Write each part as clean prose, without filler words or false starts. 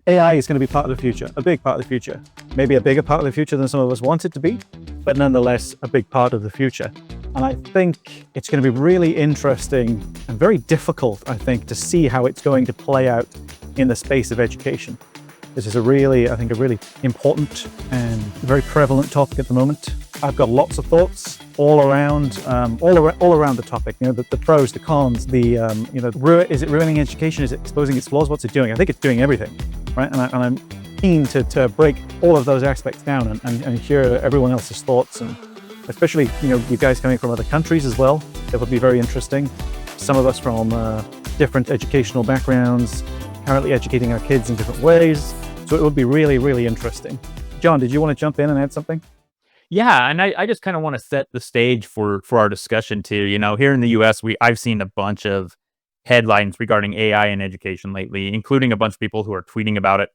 AI is going to be part of the future, a big part of the future. Maybe a bigger part of the future than some of us want it to be, but nonetheless, a big part of the future. And I think it's going to be really interesting and very difficult, I think, to see how it's going to play out in the space of education. This is a really important and very prevalent topic at the moment. I've got lots of thoughts all around the topic. You know, the pros, the cons, is it ruining education? Is it exposing its flaws? What's it doing? I think it's doing everything, right? And I'm keen to break all of those aspects down and hear everyone else's thoughts, and especially, you know, you guys coming from other countries as well. That would be very interesting. Some of us from different educational backgrounds, currently educating our kids in different ways. So it would be really, really interesting. Jon, did you want to jump in and add something? Yeah, and I just kind of want to set the stage for our discussion too. You know, here in the US, I've seen a bunch of headlines regarding AI in education lately, including a bunch of people who are tweeting about it.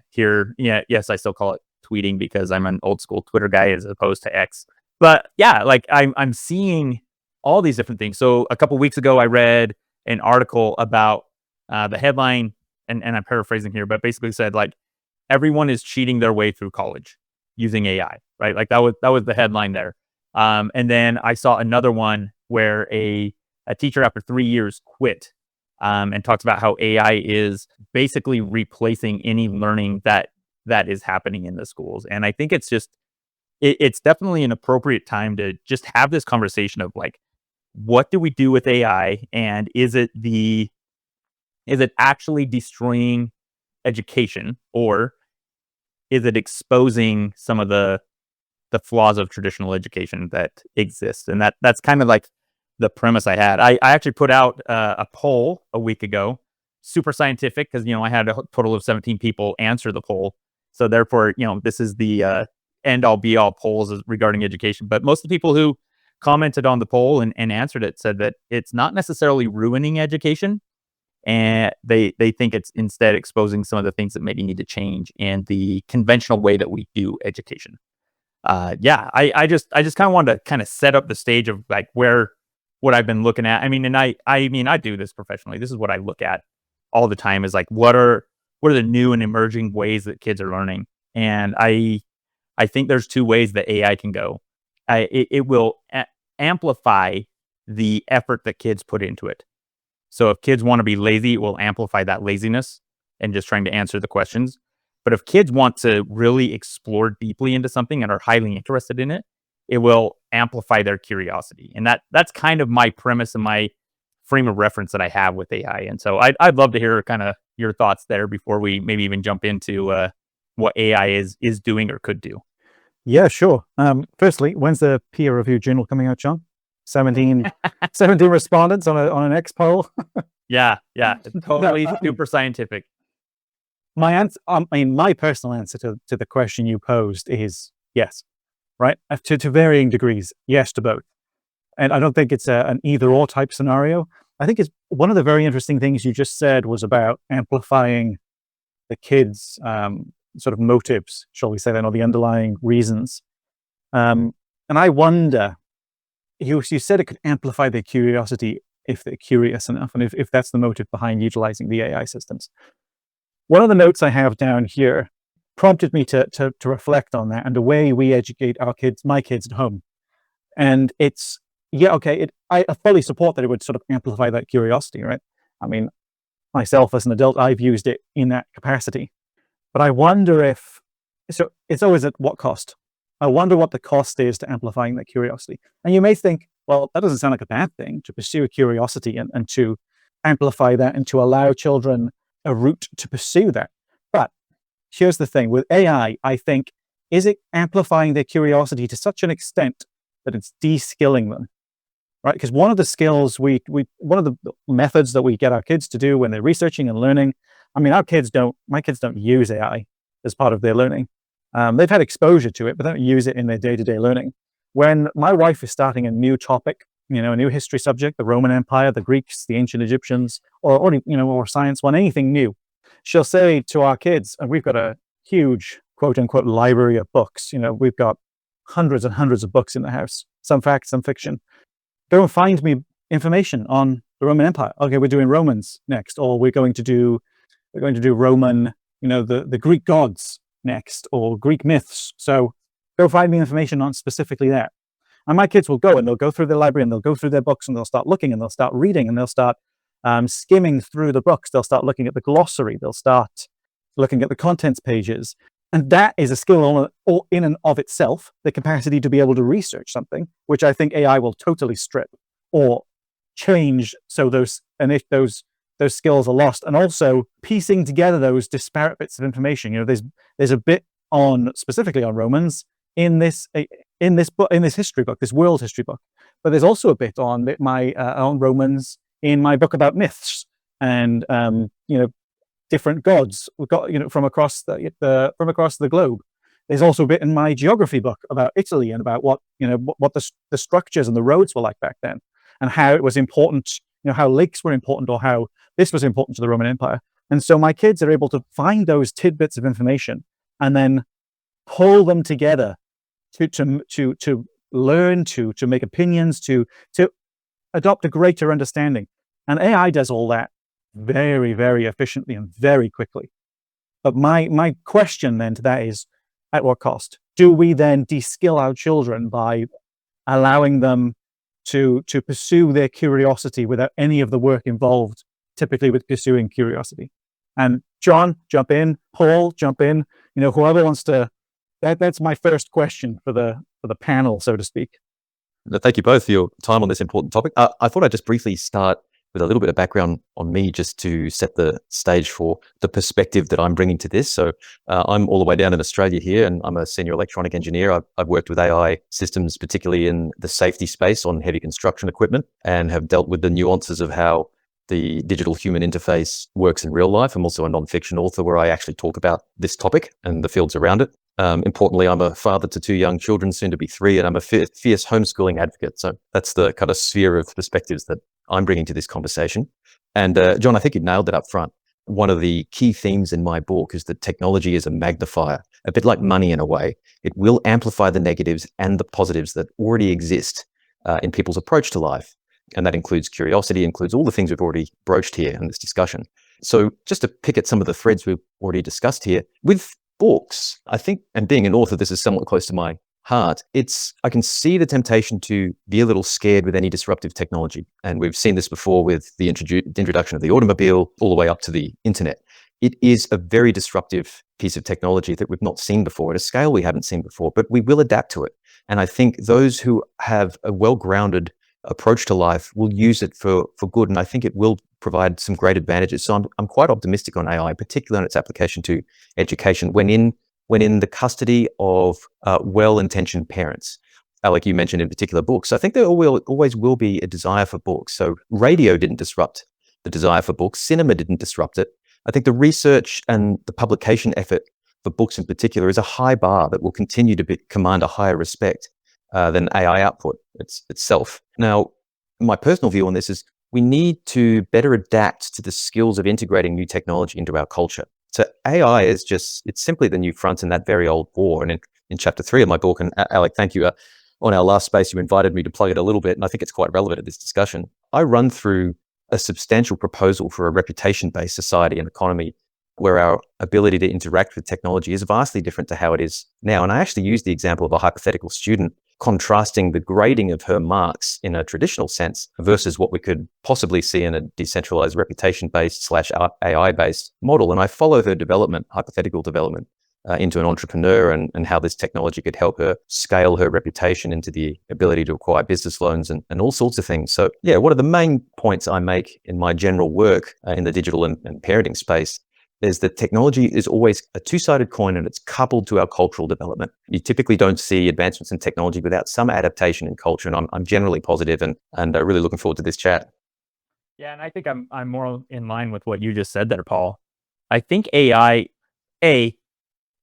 Here, yeah, yes, I still call it tweeting because I'm an old school Twitter guy as opposed to X. But yeah, like I'm seeing all these different things. So a couple weeks ago, I read an article about the headline, and I'm paraphrasing here, but basically said like everyone is cheating their way through college using AI, right? Like that was the headline there. And then I saw another one where a teacher after 3 years quit, and talks about how AI is basically replacing any learning that is happening in the schools. And I think it's just, it's definitely an appropriate time to just have this conversation of like, what do we do with AI? And is it actually destroying education, or is it exposing some of the flaws of traditional education that exist? And that's kind of like the premise I had. I actually put out a poll a week ago, super scientific, because, you know, I had a total of 17 people answer the poll. So therefore, you know, this is the end all be all polls regarding education. But most of the people who commented on the poll and answered it said that it's not necessarily ruining education. And they think it's instead exposing some of the things that maybe need to change in the conventional way that we do education. I just kind of wanted to kind of set up the stage of like what I've been looking at. I mean, and I do this professionally. This is what I look at all the time, is like, what are the new and emerging ways that kids are learning? And I think there's two ways that AI can go. It will amplify the effort that kids put into it. So if kids want to be lazy, it will amplify that laziness and just trying to answer the questions. But if kids want to really explore deeply into something and are highly interested in it, it will amplify their curiosity. And that's kind of my premise and my frame of reference that I have with AI. And so I'd love to hear kind of your thoughts there before we maybe even jump into what AI is doing or could do. Yeah, sure. Firstly, when's the peer review journal coming out, Jon? 17 respondents on an X poll. Yeah, it's totally super scientific. My answer, my personal answer to the question you posed is yes, right? To varying degrees, yes to both. And I don't think it's an either or type scenario. I think it's one of the very interesting things you just said was about amplifying the kids' sort of motives, shall we say that, or the underlying reasons. And I wonder, you said it could amplify their curiosity if they're curious enough, and if that's the motive behind utilizing the AI systems. One of the notes I have down here prompted me to reflect on that and the way we educate our kids, my kids at home. And it's, yeah, okay, I fully support that it would sort of amplify that curiosity, right? I mean, myself as an adult, I've used it in that capacity. But I wonder so it's always at what cost? I wonder what the cost is to amplifying that curiosity. And you may think, well, that doesn't sound like a bad thing, to pursue a curiosity and to amplify that and to allow children a route to pursue that. But here's the thing with AI, I think, is it amplifying their curiosity to such an extent that it's de-skilling them, right? Because one of the skills one of the methods that we get our kids to do when they're researching and learning, I mean, my kids don't use AI as part of their learning. They've had exposure to it, but they don't use it in their day-to-day learning. When my wife is starting a new topic, you know, a new history subject, the Roman Empire, the Greeks, the ancient Egyptians, or science one, anything new, she'll say to our kids, and we've got a huge quote unquote library of books. You know, we've got hundreds and hundreds of books in the house, some fact, some fiction. Go and find me information on the Roman Empire. Okay, we're doing Romans next, or we're going to do Roman the Greek gods next, or Greek myths. So go find the information on specifically that. And my kids will go, and they'll go through their library, and they'll go through their books, and they'll start looking, and they'll start reading, and they'll start skimming through the books. They'll start looking at the glossary. They'll start looking at the contents pages. And that is a skill all in and of itself, the capacity to be able to research something, which I think AI will totally strip or change. So those skills are lost. And also piecing together those disparate bits of information. There's a bit specifically on Romans in this history book, this world history book, but there's also a bit on on Romans in my book about myths and different gods we've got from across the globe. There's also a bit in my geography book about Italy and about what the structures and the roads were like back then, and how it was important, how lakes were important, or how this was important to the Roman Empire. And so my kids are able to find those tidbits of information and then pull them together to learn, to make opinions, to adopt a greater understanding. And AI does all that very, very efficiently and very quickly. But my question then to that is, at what cost? Do we then de-skill our children by allowing them to pursue their curiosity without any of the work involved, typically with pursuing curiosity? And Jon, jump in. Paul, jump in. Whoever wants to. That's my first question for the panel, so to speak. Thank you both for your time on this important topic. I thought I'd just briefly start with a little bit of background on me, just to set the stage for the perspective that I'm bringing to this. So I'm all the way down in Australia here, and I'm a senior electronic engineer. I've worked with AI systems, particularly in the safety space on heavy construction equipment, and have dealt with the nuances of how the digital human interface works in real life. I'm also a non-fiction author where I actually talk about this topic and the fields around it. Importantly, I'm a father to 2 young children, soon to be 3, and I'm a fierce homeschooling advocate. So that's the kind of sphere of perspectives that I'm bringing to this conversation. And Jon, I think you nailed it up front. One of the key themes in my book is that technology is a magnifier, a bit like money in a way. It will amplify the negatives and the positives that already exist in people's approach to life. And that includes curiosity, includes all the things we've already broached here in this discussion. So just to pick at some of the threads we've already discussed here, with books, I think, and being an author, this is somewhat close to my heart. I can see the temptation to be a little scared with any disruptive technology. And we've seen this before with the introduction of the automobile all the way up to the internet. It is a very disruptive piece of technology that we've not seen before, at a scale we haven't seen before, but we will adapt to it. And I think those who have a well-grounded approach to life will use it for good. And I think it will provide some great advantages. So I'm quite optimistic on AI, particularly on its application to education when in the custody of well-intentioned parents. Alec, you mentioned in particular books. I think there always will be a desire for books. So radio didn't disrupt the desire for books. Cinema didn't disrupt it. I think the research and the publication effort for books in particular is a high bar that will continue to command a higher respect than AI output itself. Now, my personal view on this is we need to better adapt to the skills of integrating new technology into our culture. So AI is it's simply the new front in that very old war. And in chapter 3 of my book, and Alec, thank you, on our last space, you invited me to plug it a little bit, and I think it's quite relevant to this discussion. I run through a substantial proposal for a reputation-based society and economy where our ability to interact with technology is vastly different to how it is now. And I actually use the example of a hypothetical student contrasting the grading of her marks in a traditional sense versus what we could possibly see in a decentralized reputation-based / AI-based model. And I follow her hypothetical development into an entrepreneur and how this technology could help her scale her reputation into the ability to acquire business loans and all sorts of things. So yeah, one of the main points I make in my general work in the digital and parenting space is that technology is always a two-sided coin, and it's coupled to our cultural development. You typically don't see advancements in technology without some adaptation in culture, and I'm generally positive and really looking forward to this chat. Yeah, and I think I'm more in line with what you just said there, Paul. I think AI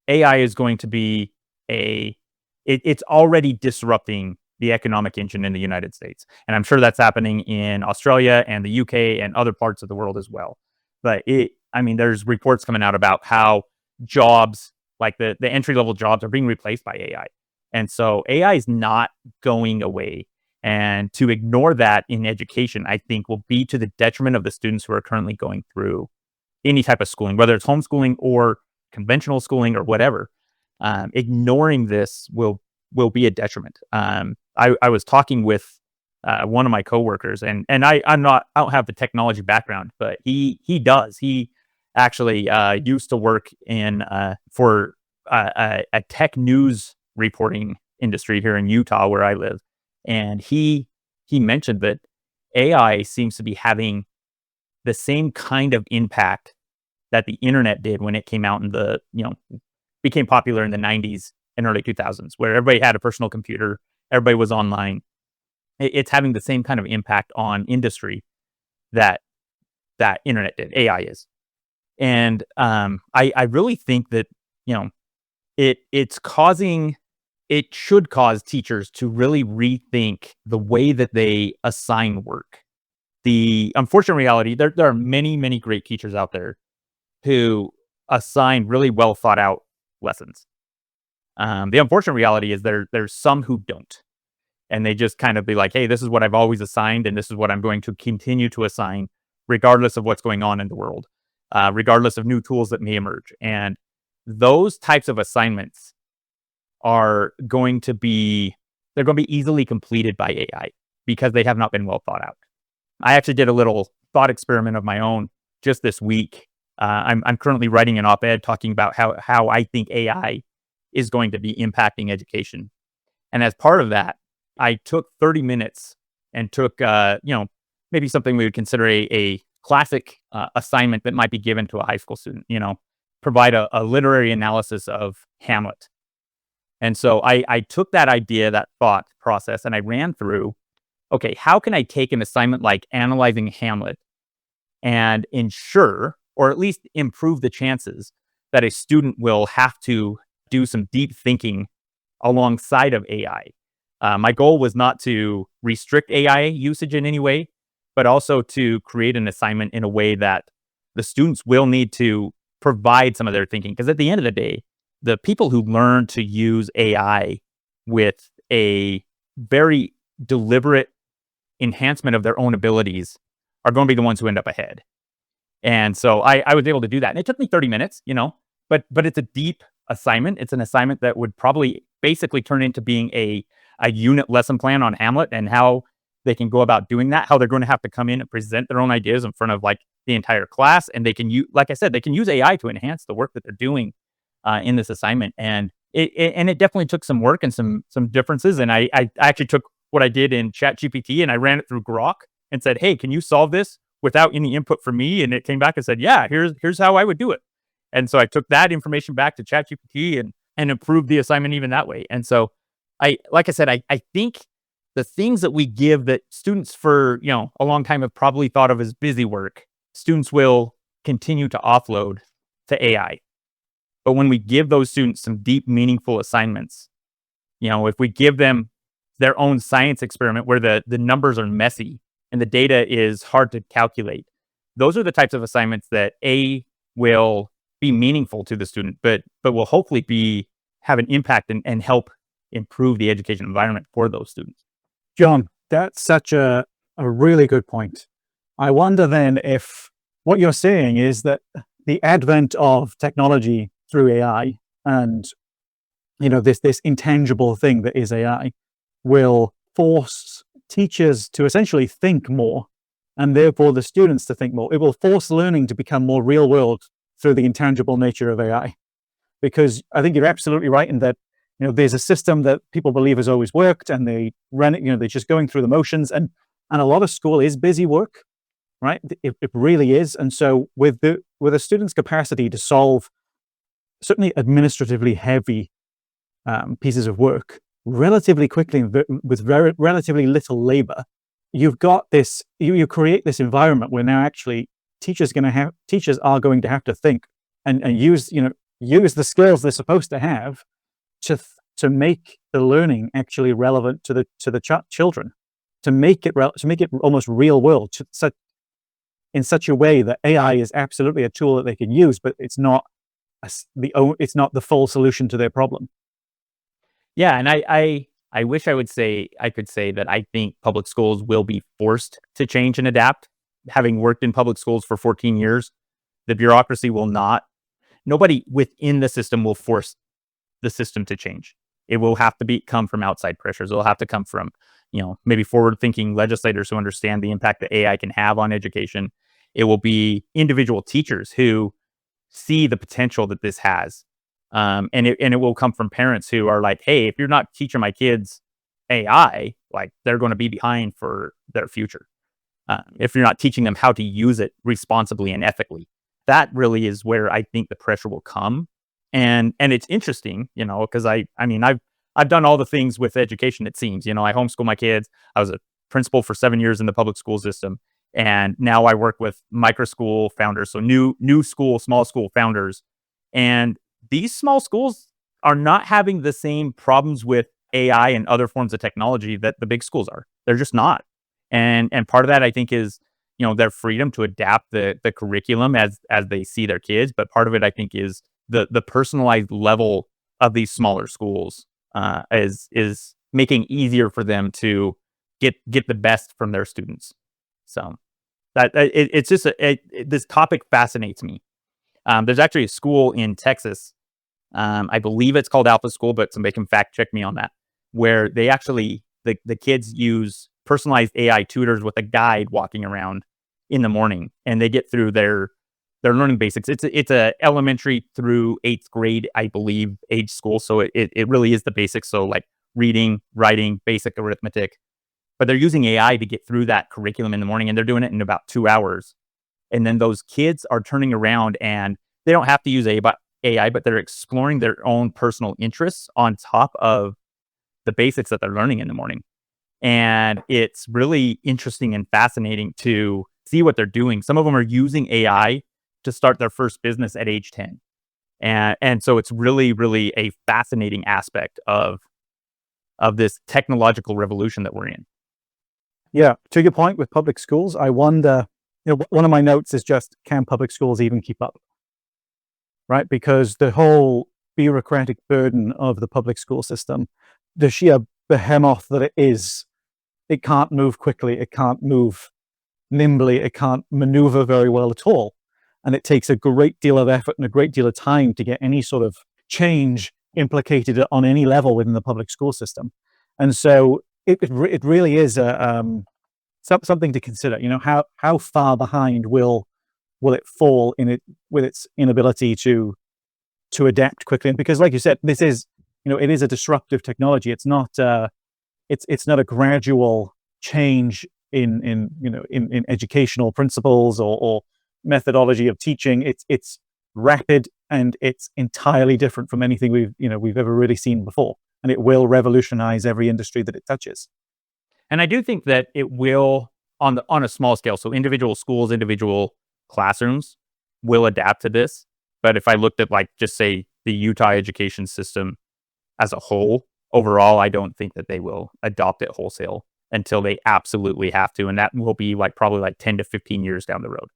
is going to be it's already disrupting the economic engine in the United States. And I'm sure that's happening in Australia and the UK and other parts of the world as well. But there's reports coming out about how jobs, like the entry-level jobs, are being replaced by AI. And so AI is not going away. And to ignore that in education, I think, will be to the detriment of the students who are currently going through any type of schooling, whether it's homeschooling or conventional schooling or whatever. Ignoring this will be a detriment. I was talking with one of my coworkers, and I don't have the technology background, but he does. He actually used to work for a tech news reporting industry here in Utah, where I live, and he mentioned that AI seems to be having the same kind of impact that the internet did when it came out became popular in the 90s and early 2000s, where everybody had a personal computer, everybody was online. It's having the same kind of impact on industry that internet did, AI is. And I really think that, it should cause teachers to really rethink the way that they assign work. The unfortunate reality, there are many, many great teachers out there who assign really well thought out lessons. The unfortunate reality is there's some who don't. And they just kind of be like, hey, this is what I've always assigned, and this is what I'm going to continue to assign, regardless of what's going on in the world, regardless of new tools that may emerge. And those types of assignments are going to be easily completed by AI because they have not been well thought out. I actually did a little thought experiment of my own just this week. I'm currently writing an op-ed talking about how I think AI is going to be impacting education. And as part of that, I took 30 minutes and took, maybe something we would consider a classic assignment that might be given to a high school student, provide a literary analysis of Hamlet. And so I took that idea, that thought process, and I ran through, okay, how can I take an assignment like analyzing Hamlet and ensure, or at least improve the chances that a student will have to do some deep thinking alongside of AI. My goal was not to restrict AI usage in any way, but also to create an assignment in a way that the students will need to provide some of their thinking. Because at the end of the day, the people who learn to use AI with a very deliberate enhancement of their own abilities are going to be the ones who end up ahead. And so I was able to do that. And it took me 30 minutes, but it's a deep assignment. It's an assignment that would probably basically turn into being a unit lesson plan on Hamlet and how they can go about doing that, how they're going to have to come in and present their own ideas in front of like the entire class. And they can use, like I said, they can use AI to enhance the work that they're doing in this assignment. And it definitely took some work and some differences. And I actually took what I did in ChatGPT and I ran it through Grok and said, hey, can you solve this without any input from me? And it came back and said, yeah, here's how I would do it. And so I took that information back to ChatGPT and improved the assignment even that way. And so I think the things that we give that students for, a long time have probably thought of as busy work, students will continue to offload to AI. But when we give those students some deep, meaningful assignments, if we give them their own science experiment where the numbers are messy and the data is hard to calculate, those are the types of assignments that will be meaningful to the student, but will hopefully have an impact and help improve the education environment for those students. Jon, that's such a really good point. I wonder then if what you're saying is that the advent of technology through AI and this intangible thing that is AI will force teachers to essentially think more, and therefore the students to think more. It will force learning to become more real world through the intangible nature of AI. Because I think you're absolutely right in that there's a system that people believe has always worked, and they run it. They're just going through the motions, and a lot of school is busy work, right? It really is. And so with a student's capacity to solve certainly administratively heavy pieces of work relatively quickly with relatively little labor, you've got this. You create this environment where now actually teachers are going to have to think and use the skills they're supposed to have to make the learning actually relevant to the children, to make it almost real world, in such a way that AI is absolutely a tool that they can use, but it's not the full solution to their problem. Yeah, and I wish I could say that I think public schools will be forced to change and adapt. Having worked in public schools for 14 years, The bureaucracy will not, nobody within the system will force the system to change. It will have to come from outside pressures. It will have to come from, maybe forward-thinking legislators who understand the impact that AI can have on education. It will be individual teachers who see the potential that this has. And it will come from parents who are like, hey, if you're not teaching my kids AI, like they're going to be behind for their future. If you're not teaching them how to use it responsibly and ethically, that really is where I think the pressure will come. And it's interesting, because I've done all the things with education. It seems, I homeschool my kids. I was a principal for 7 years in the public school system, and now I work with micro school founders, so new school, small school founders. And these small schools are not having the same problems with AI and other forms of technology that the big schools are. They're just not. And part of that, I think, is their freedom to adapt the curriculum as they see their kids. But part of it, I think, is the personalized level of these smaller schools is making easier for them to get the best from their students. So that it's just this topic fascinates me. There's actually a school in Texas, I believe it's called Alpha School, but somebody can fact check me on that, where they actually the kids use personalized AI tutors with a guide walking around in the morning, and they get through their learning basics. It's a elementary through 8th grade, I believe, age school. So it really is the basics. So like reading, writing, basic arithmetic, but they're using AI to get through that curriculum in the morning, and they're doing it in about 2 hours. And then those kids are turning around, and they don't have to use AI, but they're exploring their own personal interests on top of the basics that they're learning in the morning. And it's really interesting and fascinating to see what they're doing. Some of them are using AI to start their first business at age 10. And so it's really, really a fascinating aspect of this technological revolution that we're in. Yeah. To your point with public schools, I wonder, one of my notes is just, can public schools even keep up? Right? Because the whole bureaucratic burden of the public school system, the sheer behemoth that it is, it can't move quickly, it can't move nimbly, it can't maneuver very well at all. And it takes a great deal of effort and a great deal of time to get any sort of change implicated on any level within the public school system. And so it really is something to consider. How far behind will it fall with its inability to adapt quickly? And because, like you said, this is it is a disruptive technology. It's not it's not a gradual change in educational principles or methodology of teaching. It's rapid, and it's entirely different from anything we've ever really seen before, and it will revolutionize every industry that it touches. And I do think that it will on a small scale. So individual schools, individual classrooms will adapt to this. But if I looked at just say the Utah education system as a whole, overall, I don't think that they will adopt it wholesale until they absolutely have to. And that will be probably 10 to 15 years down the road.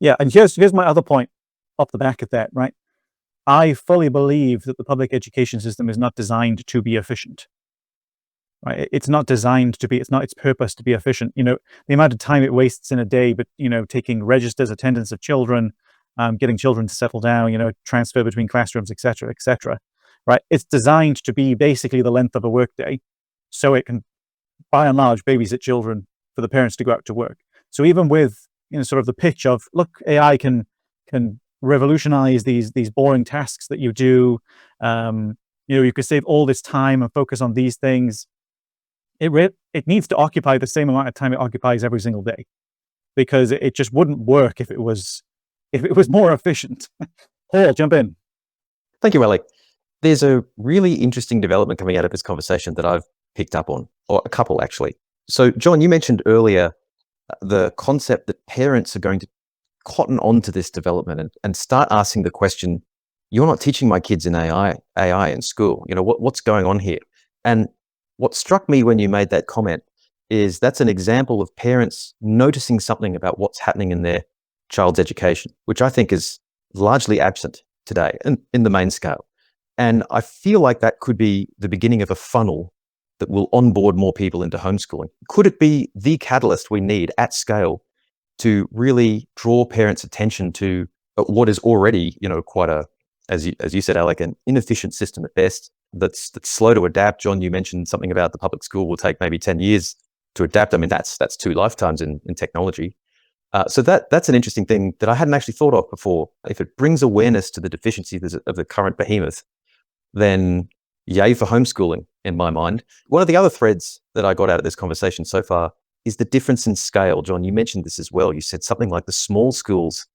Yeah. And here's my other point off the back of that, right? I fully believe that the public education system is not designed to be efficient. Right? It's not designed to be, it's not its purpose to be efficient. The amount of time it wastes in a day, but, taking registers, attendance of children, getting children to settle down, transfer between classrooms, et cetera, right? It's designed to be basically the length of a workday, so it can, by and large, babysit children for the parents to go out to work. So even with, sort of the pitch of, look, AI can revolutionize these boring tasks that you do. You could save all this time and focus on these things. It needs to occupy the same amount of time it occupies every single day, because it just wouldn't work if it was more efficient. Paul, jump in. Thank you, Alec. There's a really interesting development coming out of this conversation that I've picked up on, or a couple actually. So, Jon, you mentioned earlier the concept that parents are going to cotton on to this development and start asking the question, you're not teaching my kids in AI in school. What's going on here? And what struck me when you made that comment is that's an example of parents noticing something about what's happening in their child's education, which I think is largely absent today in the main scale. And I feel like that could be the beginning of a funnel that will onboard more people into homeschooling. Could it be the catalyst we need at scale to really draw parents' attention to what is already, quite a, as you said, Alec, an inefficient system at best that's slow to adapt. John, you mentioned something about the public school will take maybe 10 years to adapt. I mean, that's 2 lifetimes in technology. So that's an interesting thing that I hadn't actually thought of before. If it brings awareness to the deficiencies of the current behemoth, then yay for homeschooling in my mind. One of the other threads that I got out of this conversation so far is the difference in scale. John, you mentioned this as well. You said something like the small schools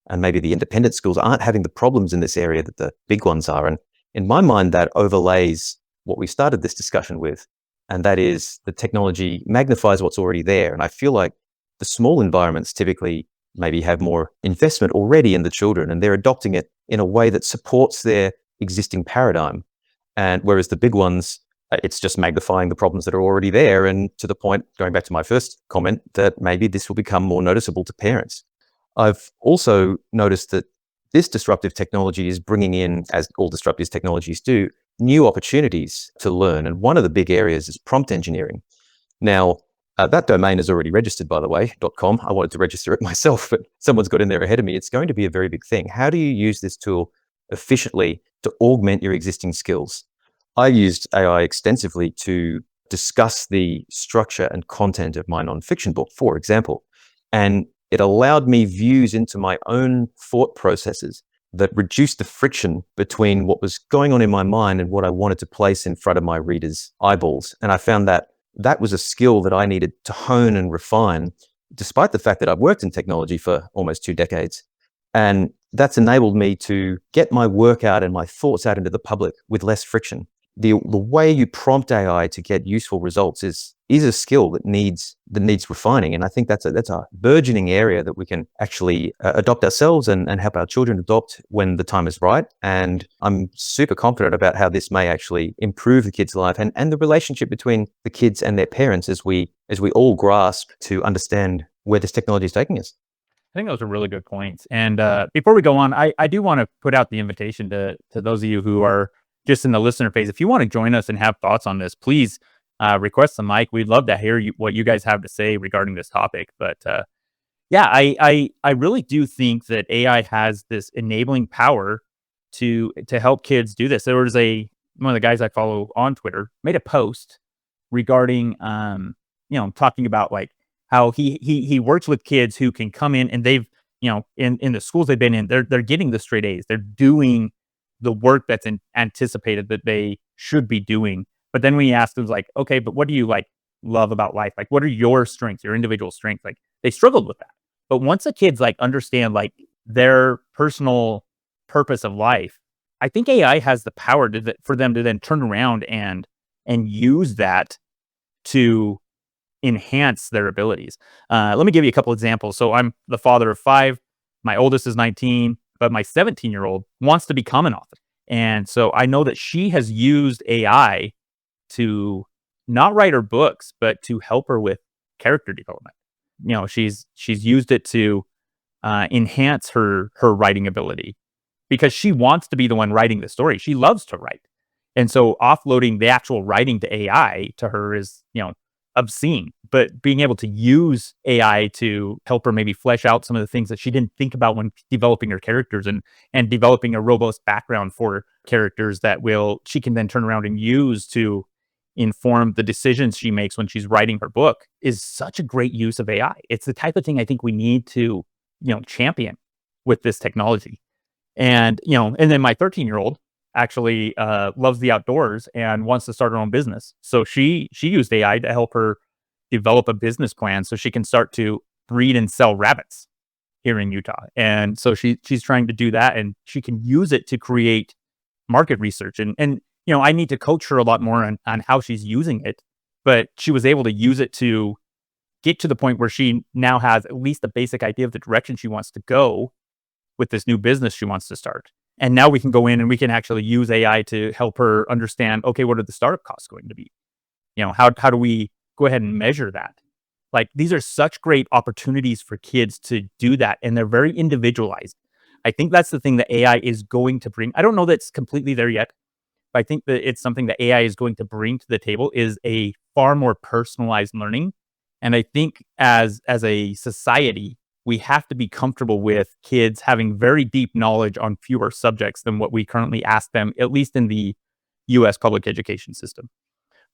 and maybe the independent schools aren't having the problems in this area that the big ones are. And in my mind, that overlays what we started this discussion with, and that is the technology magnifies what's already there. And I feel like the small environments typically maybe have more investment already in the children, and they're adopting it in a way that supports their existing paradigm. And whereas the big ones, it's just magnifying the problems that are already there. And to the point, going back to my first comment, that maybe this will become more noticeable to parents. I've also noticed that this disruptive technology is bringing in, as all disruptive technologies do, new opportunities to learn. And one of the big areas is prompt engineering. Now, that domain is already registered, by the way, .com. I wanted to register it myself, but someone's got in there ahead of me. It's going to be a very big thing. How do you use this tool efficiently to augment your existing skills? I used AI extensively to discuss the structure and content of my nonfiction book, for example, and it allowed me views into my own thought processes that reduced the friction between what was going on in my mind and what I wanted to place in front of my readers' eyeballs. And I found that that was a skill that I needed to hone and refine, despite the fact that I've worked in technology for almost 2 decades. And that's enabled me to get my work out and my thoughts out into the public with less friction. The way you prompt AI to get useful results is a skill that needs refining. And I think that's a burgeoning area that we can actually adopt ourselves and help our children adopt when the time is right. And I'm super confident about how this may actually improve the kids' life and the relationship between the kids and their parents as we all grasp to understand where this technology is taking us. I think those are really good points. And before we go on, I do want to put out the invitation to those of you who are just in the listener phase. If you want to join us and have thoughts on this, please request the mic. We'd love to hear what you guys have to say regarding this topic. But I really do think that AI has this enabling power to help kids do this. There was one of the guys I follow on Twitter made a post regarding talking about like how he works with kids who can come in and they've in the schools they've been in, they're getting the straight A's. They're doing the work that's anticipated that they should be doing. But then when you ask them, like, okay, but what do you like love about life? Like, what are your strengths, your individual strengths? Like, they struggled with that. But once the kids like understand like their personal purpose of life, I think AI has the power for them to then turn around and use that to enhance their abilities. Let me give you a couple examples. So I'm the father of 5. My oldest is 19. But my 17-year-old wants to become an author. And so I know that she has used AI to not write her books, but to help her with character development. She's used it to enhance her writing ability because she wants to be the one writing the story. She loves to write. And so offloading the actual writing to AI to her is, obscene. But being able to use AI to help her maybe flesh out some of the things that she didn't think about when developing her characters and developing a robust background for characters that she can then turn around and use to inform the decisions she makes when she's writing her book is such a great use of AI. It's the type of thing I think we need to, champion with this technology. And, and then my 13-year-old actually loves the outdoors and wants to start her own business. So she used AI to help her develop a business plan so she can start to breed and sell rabbits here in Utah. And so she's trying to do that, and she can use it to create market research. And I need to coach her a lot more on how she's using it, but she was able to use it to get to the point where she now has at least a basic idea of the direction she wants to go with this new business she wants to start. And now we can go in and we can actually use AI to help her understand, okay, what are the startup costs going to be? How do we go ahead and measure that? Like, these are such great opportunities for kids to do that. And they're very individualized. I think that's the thing that AI is going to bring. I don't know that it's completely there yet, but I think that it's something that AI is going to bring to the table is a far more personalized learning. And I think as a society, we have to be comfortable with kids having very deep knowledge on fewer subjects than what we currently ask them, at least in the US public education system.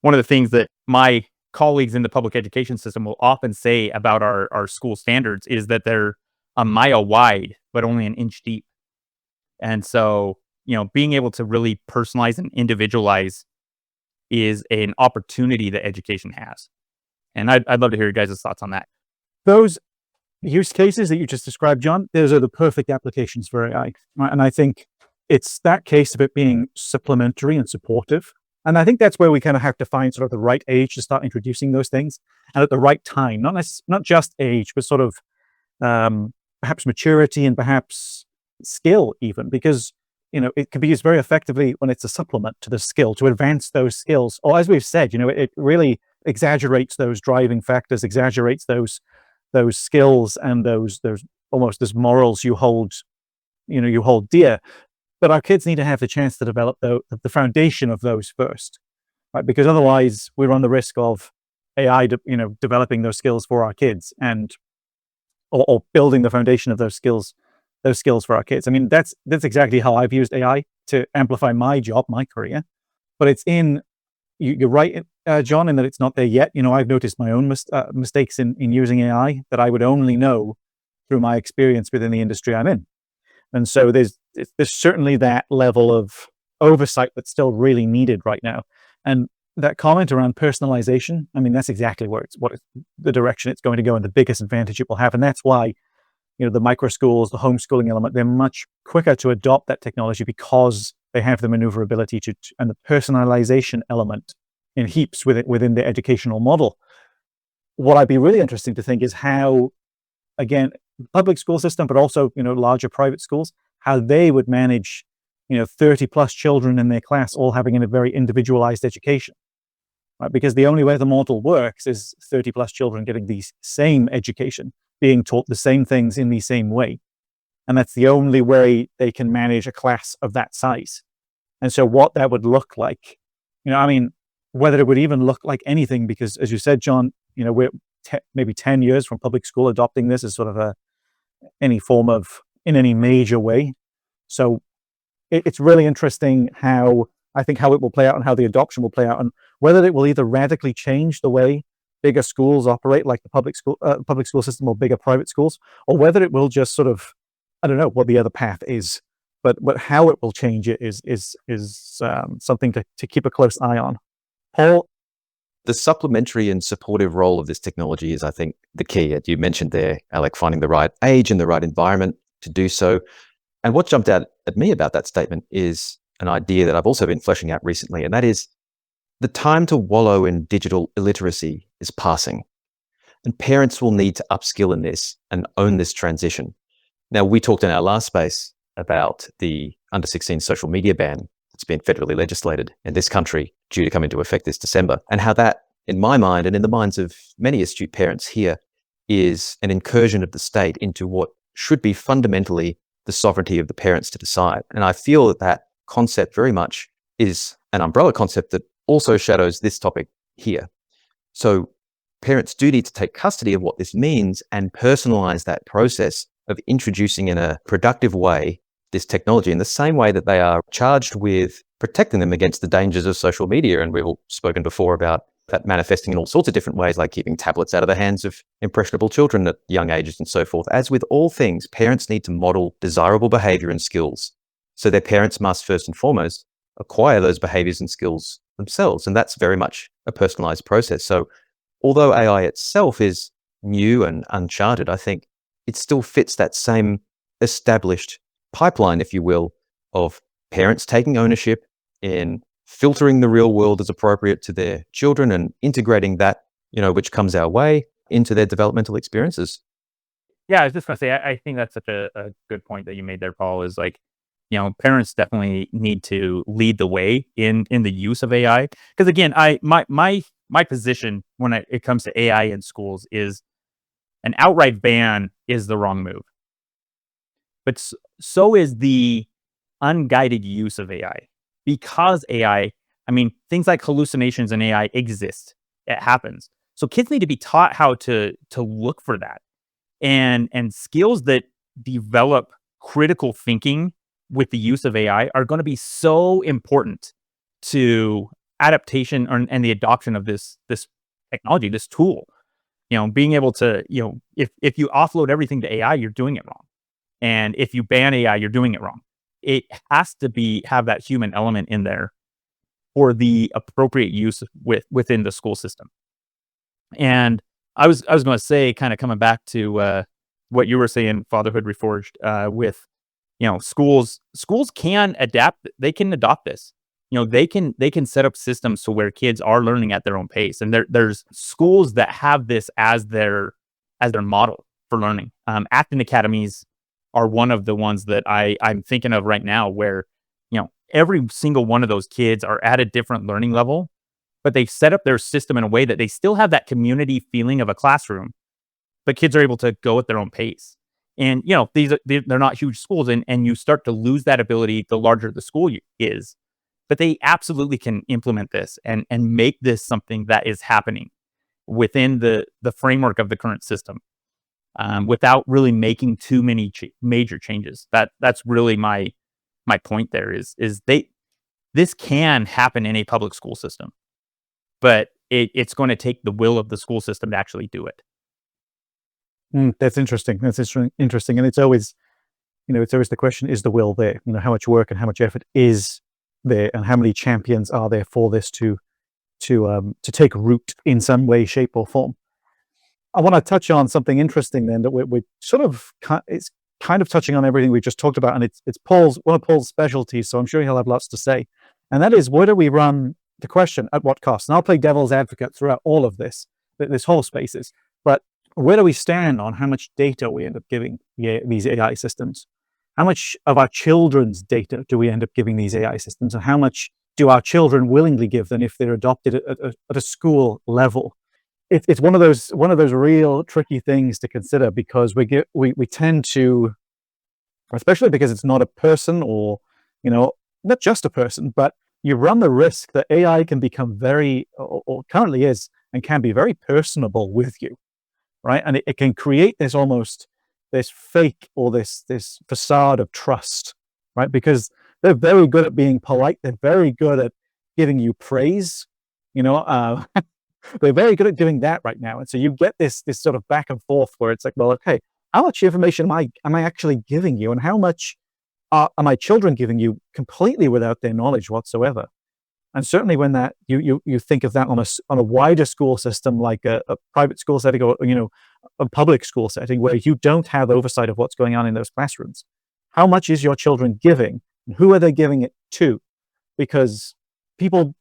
One of the things that my colleagues in the public education system will often say about our school standards is that they're a mile wide, but only an inch deep. And so, being able to really personalize and individualize is an opportunity that education has. And I'd love to hear your guys' thoughts on that. Those use cases that you just described, John, those are the perfect applications for AI. Right? And I think it's that case of it being supplementary and supportive. And I think that's where we kind of have to find sort of the right age to start introducing those things, and at the right time, not just age, but sort of perhaps maturity and perhaps skill even, because it can be used very effectively when it's a supplement to the skill, to advance those skills. Or as we've said, it really exaggerates those driving factors, exaggerates those skills and those almost those morals you hold dear. But our kids need to have the chance to develop the foundation of those first, right? Because otherwise we run the risk of AI, developing those skills for our kids or building the foundation of those skills for our kids. I mean, that's exactly how I've used AI to amplify my job, my career. But it's you're right, John, in that it's not there yet. I've noticed my own mistakes in using AI that I would only know through my experience within the industry I'm in. And so there's certainly that level of oversight that's still really needed right now. And that comment around personalization, I mean, that's exactly the direction it's going to go and the biggest advantage it will have. And that's why, the micro schools, the homeschooling element, they're much quicker to adopt that technology because they have the maneuverability and the personalization element in heaps within the educational model. What I'd be really interesting to think is how, again, public school system, but also, larger private schools, how they would manage, 30 plus children in their class, all having a very individualized education, right? Because the only way the model works is 30 plus children getting the same education, being taught the same things in the same way. And that's the only way they can manage a class of that size. And so what that would look like, whether it would even look like anything, because as you said, John, we're maybe 10 years from public school adopting this as sort of in any major way. So it's really interesting how it will play out and how the adoption will play out, and whether it will either radically change the way bigger schools operate, like the public school system, or bigger private schools, or whether it will just sort of, I don't know what the other path is, but how it will change it is something to keep a close eye on. Paul? The supplementary and supportive role of this technology is, I think, the key. You mentioned there, Alec, finding the right age and the right environment to do so. And what jumped out at me about that statement is an idea that I've also been fleshing out recently, and that is the time to wallow in digital illiteracy is passing. And parents will need to upskill in this and own this transition. Now, we talked in our last space about the under 16 social media ban that's been federally legislated in this country, due to come into effect this December, and how that, in my mind and in the minds of many astute parents here, is an incursion of the state into what should be fundamentally the sovereignty of the parents to decide. And I feel that concept very much is an umbrella concept that also shadows this topic here. So parents do need to take custody of what this means and personalize that process of introducing in a productive way this technology, in the same way that they are charged with protecting them against the dangers of social media. And we've all spoken before about that manifesting in all sorts of different ways, like keeping tablets out of the hands of impressionable children at young ages and so forth. As with all things, parents need to model desirable behavior and skills. So their parents must first and foremost acquire those behaviors and skills themselves. And that's very much a personalized process. So although AI itself is new and uncharted, I think it still fits that same established pipeline, if you will, of parents taking ownership in filtering the real world as appropriate to their children and integrating that, which comes our way, into their developmental experiences. Yeah, I was just going to say, I think that's such a good point that you made there, Paul, is like, parents definitely need to lead the way in the use of AI. Because again, my position when it comes to AI in schools is an outright ban is the wrong move. But so is the unguided use of AI. Because AI, things like hallucinations in AI exist. It happens. So kids need to be taught how to look for that. and skills that develop critical thinking with the use of AI are going to be so important to adaptation and the adoption of this technology, this tool. Being able to, if you offload everything to AI, you're doing it wrong. And if you ban AI, you're doing it wrong. It has to have that human element in there for the appropriate use within the school system. And I was going to say, kind of coming back to what you were saying, Fatherhood Reforged, with schools can adapt. They can adopt this. They can set up systems to where kids are learning at their own pace, and there's schools that have this as their model for learning. Acton Academies are one of the ones that I'm thinking of right now, where every single one of those kids are at a different learning level, but they've set up their system in a way that they still have that community feeling of a classroom, but kids are able to go at their own pace. And they're not huge schools, and you start to lose that ability the larger the school is. But they absolutely can implement this and make this something that is happening within the framework of the current system, without really making too many major changes. That's really my point there is this can happen in a public school system, but it's going to take the will of the school system to actually do it. That's interesting. Interesting. And it's always the question, is the will there? How much work and how much effort is there, and how many champions are there for this to take root in some way, shape, or form? I want to touch on something interesting then, that we're sort of, it's kind of touching on everything we just talked about, and it's one of Paul's specialties, so I'm sure he'll have lots to say. And that is, where do we run the question, at what cost? And I'll play devil's advocate throughout all of this whole spaces, but where do we stand on how much data we end up giving these AI systems? How much of our children's data do we end up giving these AI systems? And how much do our children willingly give them if they're adopted at a school level? It's one of those real tricky things to consider, because we tend to, especially because it's not a person, or not just a person, but you run the risk that AI can become very, or currently is, and can be very personable with you, right? And it can create this fake, or this facade of trust, right? Because they're very good at being polite. They're very good at giving you praise. They're very good at doing that right now. And so you get this sort of back and forth where it's like, well, okay, how much information am I actually giving you, and how much are my children giving you completely without their knowledge whatsoever? And certainly when that you think of that on a wider school system, like a private school setting, or a public school setting, where you don't have oversight of what's going on in those classrooms, how much is your children giving, and who are they giving it to? Because people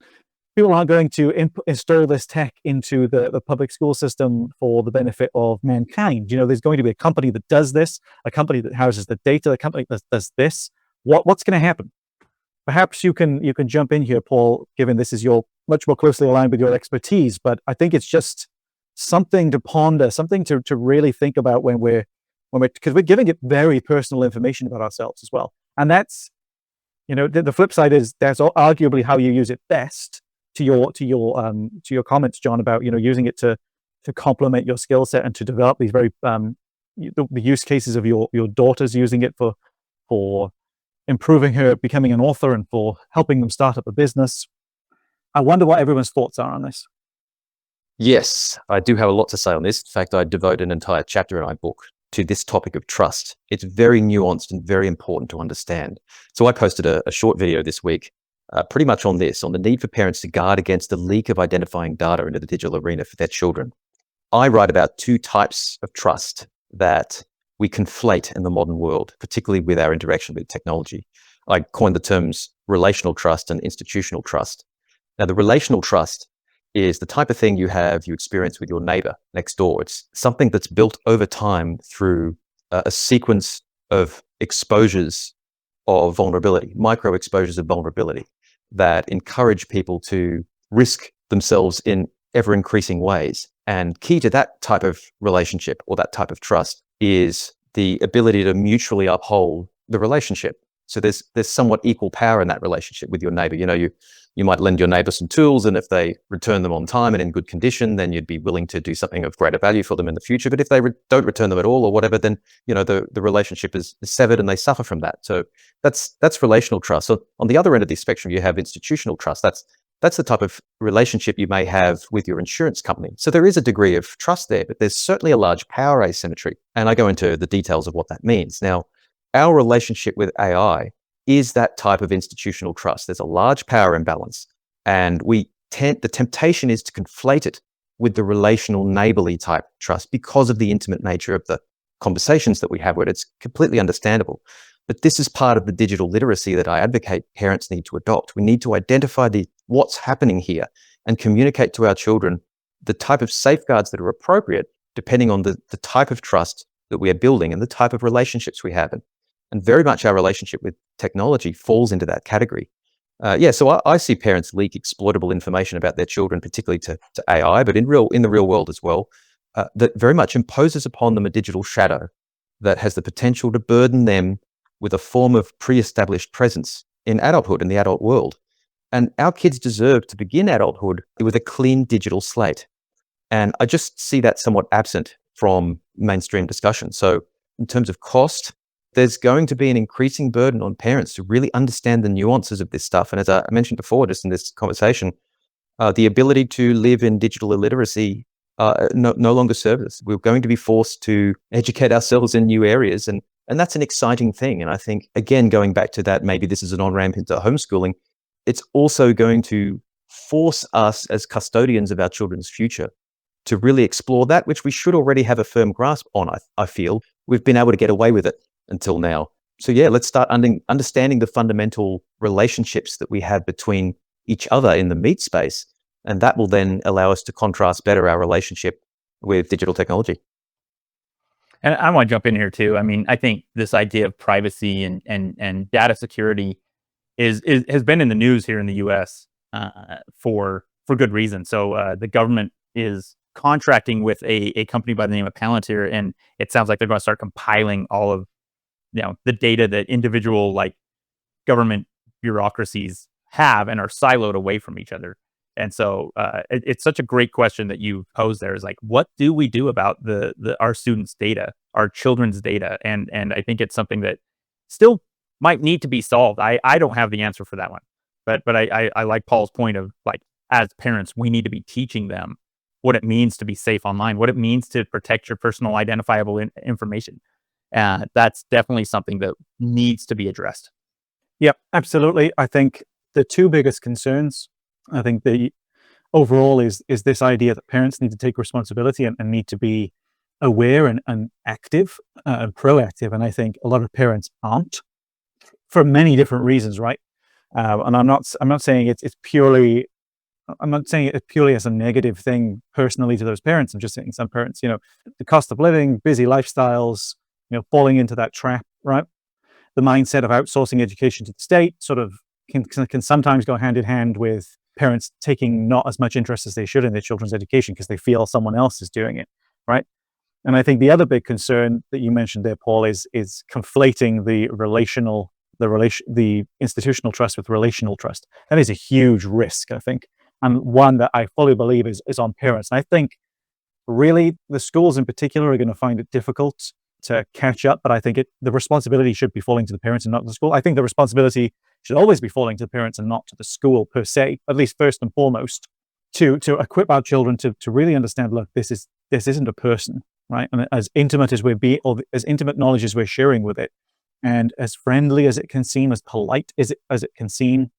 aren't going to install this tech into the public school system for the benefit of mankind. There's going to be a company that does this, a company that houses the data, a company that does this. What's going to happen? Perhaps you can jump in here, Paul, given this is much more closely aligned with your expertise. But I think it's just something to ponder, something to really think about when we're because we're giving it very personal information about ourselves as well. And that's, the flip side is that's arguably how you use it best. To your comments, Jon, about using it to complement your skill set and to develop these very the use cases of your daughters, using it for improving her becoming an author and for helping them start up a business. I wonder what everyone's thoughts are on this. Yes, I do have a lot to say on this. In fact, I devote an entire chapter in my book to this topic of trust. It's very nuanced and very important to understand. So I posted a short video this week, pretty much on this, on the need for parents to guard against the leak of identifying data into the digital arena for their children. I write about two types of trust that we conflate in the modern world, particularly with our interaction with technology. I coined the terms relational trust and institutional trust. Now, the relational trust is the type of thing you experience with your neighbor next door. It's something that's built over time through a sequence of exposures of vulnerability, micro exposures of vulnerability that encourage people to risk themselves in ever increasing ways. And key to that type of relationship, or that type of trust, is the ability to mutually uphold the relationship. So there's somewhat equal power in that relationship with your neighbor. You might lend your neighbor some tools, and if they return them on time and in good condition, then you'd be willing to do something of greater value for them in the future. But if they don't return them at all or whatever, then the relationship is severed and they suffer from that. So that's relational trust. So on the other end of the spectrum, you have institutional trust. That's the type of relationship you may have with your insurance company. So there is a degree of trust there, but there's certainly a large power asymmetry. And I go into the details of what that means. Now, our relationship with AI is that type of institutional trust. There's a large power imbalance, and the temptation is to conflate it with the relational neighborly type trust because of the intimate nature of the conversations that we have with it. It's completely understandable. But this is part of the digital literacy that I advocate parents need to adopt. We need to identify what's happening here and communicate to our children the type of safeguards that are appropriate depending on the type of trust that we are building and the type of relationships we have. And very much our relationship with technology falls into that category. So I see parents leak exploitable information about their children, particularly to AI, but in the real world as well, that very much imposes upon them a digital shadow that has the potential to burden them with a form of pre-established presence in adulthood, in the adult world. And our kids deserve to begin adulthood with a clean digital slate. And I just see that somewhat absent from mainstream discussion. So in terms of cost, there's going to be an increasing burden on parents to really understand the nuances of this stuff. And as I mentioned before, just in this conversation, the ability to live in digital illiteracy no longer serves us. We're going to be forced to educate ourselves in new areas. And that's an exciting thing. And I think, again, going back to that, maybe this is an on-ramp into homeschooling. It's also going to force us as custodians of our children's future to really explore that, which we should already have a firm grasp on, I feel. We've been able to get away with it until now. So yeah, let's start understanding the fundamental relationships that we have between each other in the meat space. And that will then allow us to contrast better our relationship with digital technology. And I want to jump in here too. I mean, I think this idea of privacy and data security has been in the news here in the U.S. For good reason. So the government is contracting with a company by the name of Palantir, and it sounds like they're going to start compiling all of the data that individual government bureaucracies have and are siloed away from each other. And so it's such a great question that you posed there, is what do we do about our students' data, our children's data? And I think it's something that still might need to be solved. I don't have the answer for that one, but I like Paul's point of as parents, we need to be teaching them what it means to be safe online, what it means to protect your personal identifiable information. That's definitely something that needs to be addressed. Yep, absolutely. I think the two biggest concerns, I think the overall is this idea that parents need to take responsibility and need to be aware and active and proactive. And I think a lot of parents aren't, for many different reasons, right? And I'm not saying it's purely. I'm not saying it purely as a negative thing personally to those parents. I'm just saying some parents, the cost of living, busy lifestyles, falling into that trap, right? The mindset of outsourcing education to the state sort of can sometimes go hand in hand with parents taking not as much interest as they should in their children's education because they feel someone else is doing it, right? And I think the other big concern that you mentioned there, Paul, is conflating the institutional trust with relational trust. That is a huge risk, I think, and one that I fully believe is on parents. And I think really the schools in particular are going to find it difficult to catch up, but I think the responsibility should be falling to the parents and not the school. I think the responsibility should always be falling to the parents and not to the school per se, at least first and foremost, to equip our children to really understand, look, this isn't a person, right? And as intimate as as intimate knowledge as we're sharing with it, and as friendly as it can seem, as polite as it can seem,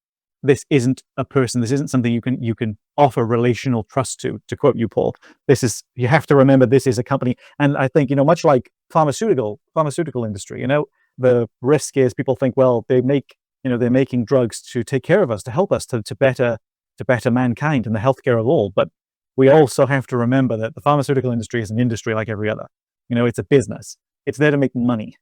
this isn't a person. This isn't something you can offer relational trust to quote you, Paul. You have to remember this is a company. And I think, much like pharmaceutical industry, the risk is people think, well, they're making drugs to take care of us, to help us, to better mankind and the healthcare of all. But we also have to remember that the pharmaceutical industry is an industry like every other. It's a business. It's there to make money,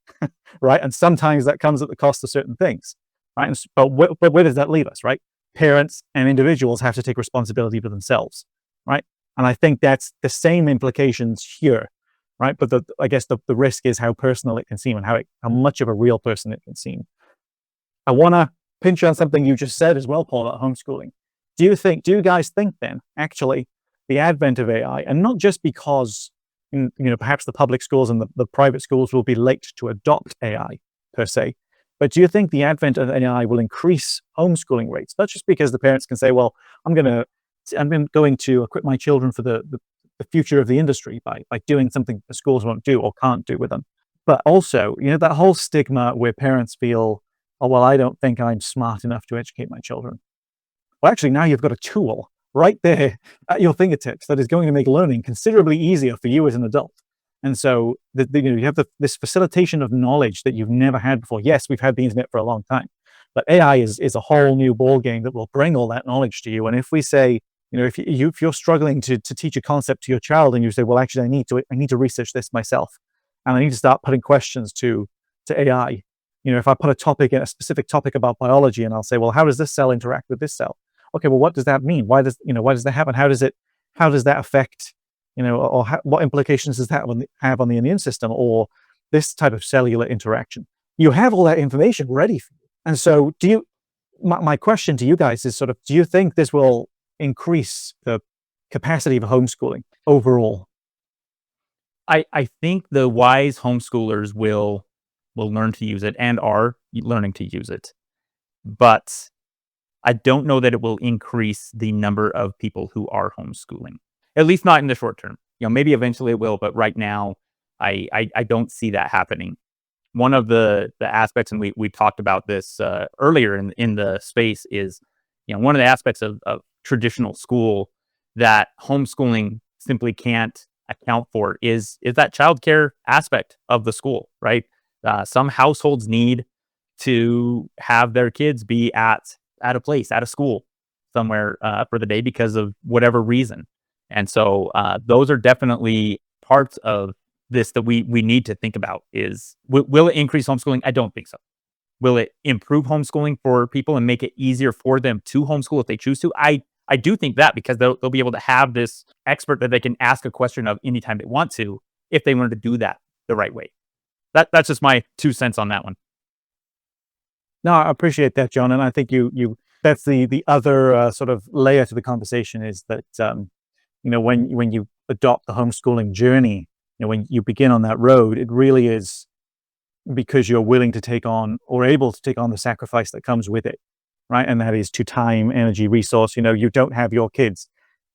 right? And sometimes that comes at the cost of certain things, right? But where does that leave us, right? Parents and individuals have to take responsibility for themselves, right? And I think that's the same implications here, right? But I guess the risk is how personal it can seem and how much of a real person it can seem. I want to pinch on something you just said as well, Paul, about homeschooling. Do you guys think then, actually, the advent of AI, and not just because, perhaps the public schools and the private schools will be late to adopt AI per se, but do you think the advent of AI will increase homeschooling rates? Not just because the parents can say, well, I'm going to equip my children for the future of the industry by doing something the schools won't do or can't do with them. But also, that whole stigma where parents feel, oh, well, I don't think I'm smart enough to educate my children. Well, actually, now you've got a tool right there at your fingertips that is going to make learning considerably easier for you as an adult. And so you have this facilitation of knowledge that you've never had before. Yes, we've had the internet for a long time, but AI is a whole new ball game that will bring all that knowledge to you. And if we say, if you're struggling to teach a concept to your child, and you say, well, actually, I need to research this myself, and I need to start putting questions to AI. If I put a specific topic about biology, and I'll say, well, how does this cell interact with this cell? Okay, well, what does that mean? Why does that happen? How does that affect, what implications does that have on the immune system or this type of cellular interaction? You have all that information ready for you. And so my question to you guys is do you think this will increase the capacity of homeschooling overall? I think the wise homeschoolers will learn to use it and are learning to use it. But I don't know that it will increase the number of people who are homeschooling, at least not in the short term. Maybe eventually it will, but right now I don't see that happening. One of the aspects, and we talked about this earlier in the space, is one of the aspects of traditional school that homeschooling simply can't account for is that childcare aspect of the school, right? Some households need to have their kids be at a place, at a school somewhere for the day because of whatever reason. And so those are definitely parts of this that we need to think about. Is will it increase homeschooling? I don't think so. Will it improve homeschooling for people and make it easier for them to homeschool if they choose to? I do think that, because they'll be able to have this expert that they can ask a question of anytime they want to, if they wanted to do that the right way. That's just my 2 cents on that one. No, I appreciate that, John. And I think that's the other sort of layer to the conversation, is that, when you adopt the homeschooling journey, when you begin on that road, it really is because you're willing to take on, or able to take on, the sacrifice that comes with it, right? And that is to time, energy, resource. You don't have your kids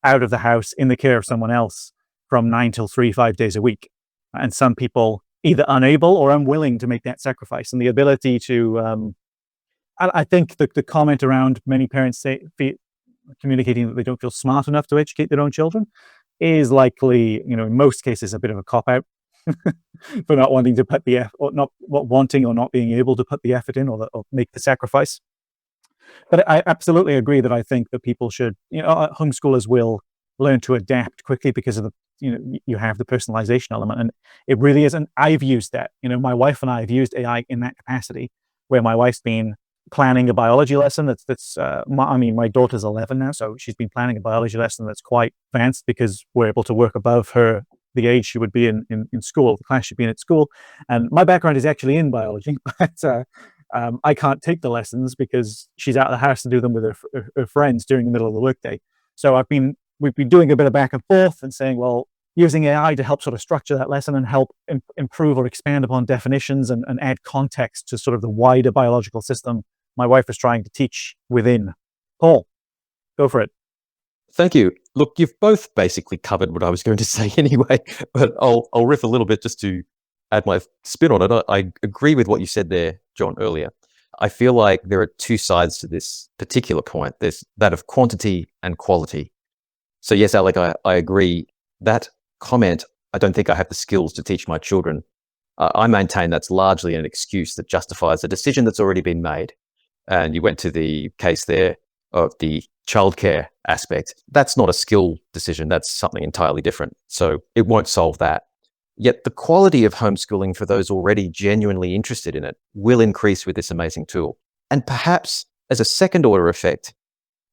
out of the house in the care of someone else from 9 till 3, 5 days a week. And some people either unable or unwilling to make that sacrifice, and the ability to, I think the comment around many parents communicating that they don't feel smart enough to educate their own children is likely, in most cases, a bit of a cop-out for not wanting to put the effort, or not wanting or not being able to put the effort in, or make the sacrifice. But I absolutely agree that I think that people should, homeschoolers will learn to adapt quickly because of you have the personalization element, and it really is. And I've used that. My wife and I have used AI in that capacity, where my wife's been planning a biology lesson my daughter's 11 now, so she's been planning a biology lesson that's quite advanced, because we're able to work above the age she would be in school, the class she'd be in at school. And my background is actually in biology, but I can't take the lessons because she's out of the house to do them with her friends during the middle of the workday. So we've been doing a bit of back and forth and saying, well, using AI to help sort of structure that lesson and help improve or expand upon definitions and add context to sort of the wider biological system my wife is trying to teach within. Paul, go for it. Thank you. Look, you've both basically covered what I was going to say anyway, but I'll riff a little bit just to add my spin on it. I agree with what you said there, John, earlier. I feel like there are 2 sides to this particular point. There's that of quantity and quality. So yes, Alec, I agree. That comment, I don't think I have the skills to teach my children. I maintain that's largely an excuse that justifies a decision that's already been made. And you went to the case there of the childcare aspect. That's not a skill decision. That's something entirely different. So it won't solve that. Yet the quality of homeschooling for those already genuinely interested in it will increase with this amazing tool. And perhaps as a second order effect,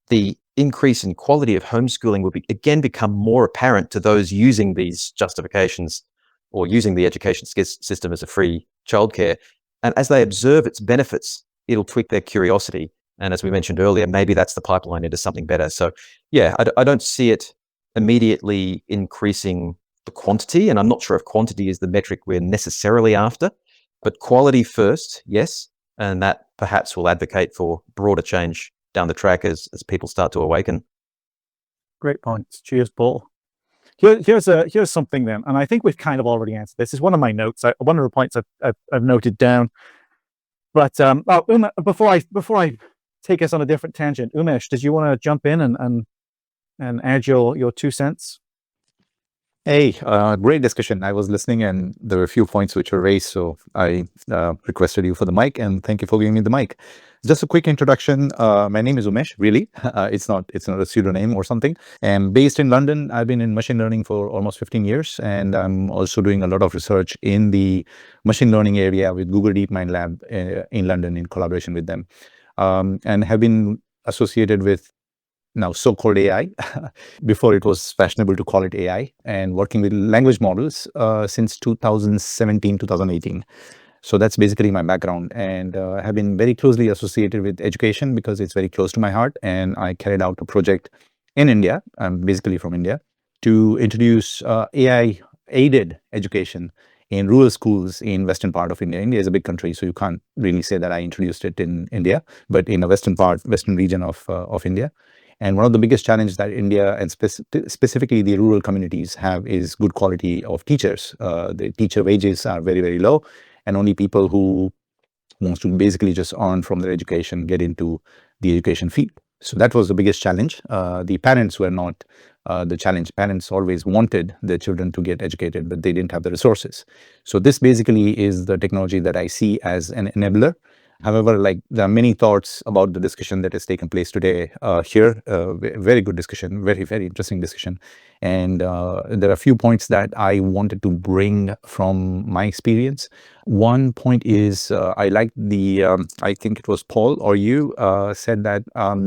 the increase in quality of homeschooling will again become more apparent to those using these justifications or using the education system as a free childcare. And as they observe its benefits it'll tweak their curiosity. And as we mentioned earlier, maybe that's the pipeline into something better. So yeah, I don't see it immediately increasing the quantity. And I'm not sure if quantity is the metric we're necessarily after, but quality first, yes. And that perhaps will advocate for broader change down the track as people start to awaken. Great points. Cheers, Paul. Here's something then, and I think we've kind of already answered this. It's one of my notes. One of the points I've noted down. But before I take us on a different tangent, Umesh, did you want to jump in and add your 2 cents? Hey, great discussion. I was listening and there were a few points which were raised, so I requested you for the mic, and thank you for giving me the mic. Just a quick introduction. My name is Umesh, really. It's not a pseudonym or something. I'm based in London. I've been in machine learning for almost 15 years, and I'm also doing a lot of research in the machine learning area with Google DeepMind Lab in London in collaboration with them, and have been associated with now so-called AI. Before it was fashionable to call it AI, and working with language models since 2017, 2018. So that's basically my background, and I have been very closely associated with education because it's very close to my heart. And I carried out a project in India, I'm basically from India, to introduce AI-aided education in rural schools in western part of India. India is a big country, so you can't really say that I introduced it in India, but in a western region of India. And one of the biggest challenges that India and specifically the rural communities have is good quality of teachers. The teacher wages are very, very low, and only people who wants to basically just earn from their education get into the education field. So that was the biggest challenge. The parents were not the challenge. Parents always wanted their children to get educated, but they didn't have the resources. So this basically is the technology that I see as an enabler. However, like, there are many thoughts about the discussion that has taken place today here. Very good discussion, very, very interesting discussion. And there are a few points that I wanted to bring from my experience. One point is I like the, I think it was Paul or you said that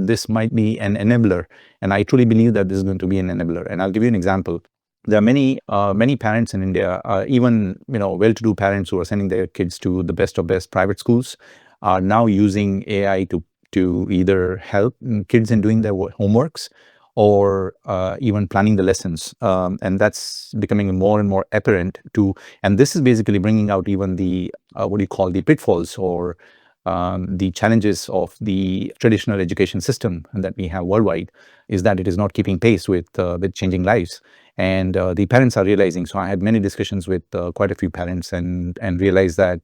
this might be an enabler. And I truly believe that this is going to be an enabler. And I'll give you an example. There are many parents in India, even well-to-do parents who are sending their kids to the best of best private schools, are now using AI to either help kids in doing their homeworks or even planning the lessons. And that's becoming more and more apparent too. And this is basically bringing out even the, what do you call, the pitfalls or the challenges of the traditional education system that we have worldwide, is that it is not keeping pace with changing lives. And the parents are realizing, so I had many discussions with quite a few parents and realized that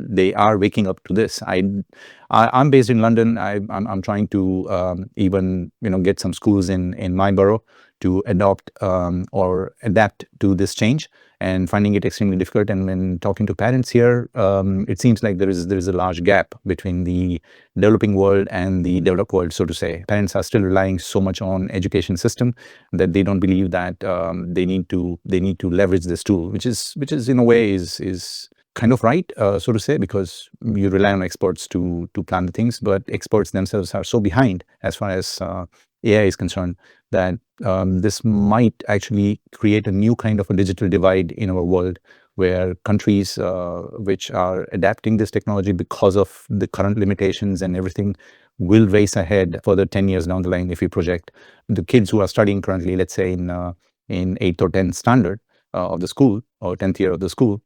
they are waking up to this. I'm based in London. I'm trying to even get some schools in my borough to adopt or adapt to this change, and finding it extremely difficult. And when talking to parents here, it seems like there is a large gap between the developing world and the developed world, so to say. Parents are still relying so much on education system that they don't believe that they need to leverage this tool, which is in a way is kind of right, so to say, because you rely on experts to plan the things, but experts themselves are so behind as far as AI is concerned that this might actually create a new kind of a digital divide in our world, where countries which are adapting this technology because of the current limitations and everything will race ahead further 10 years down the line. If we project the kids who are studying currently, let's say in 8th or 10th standard of the school, or 10th year of the school,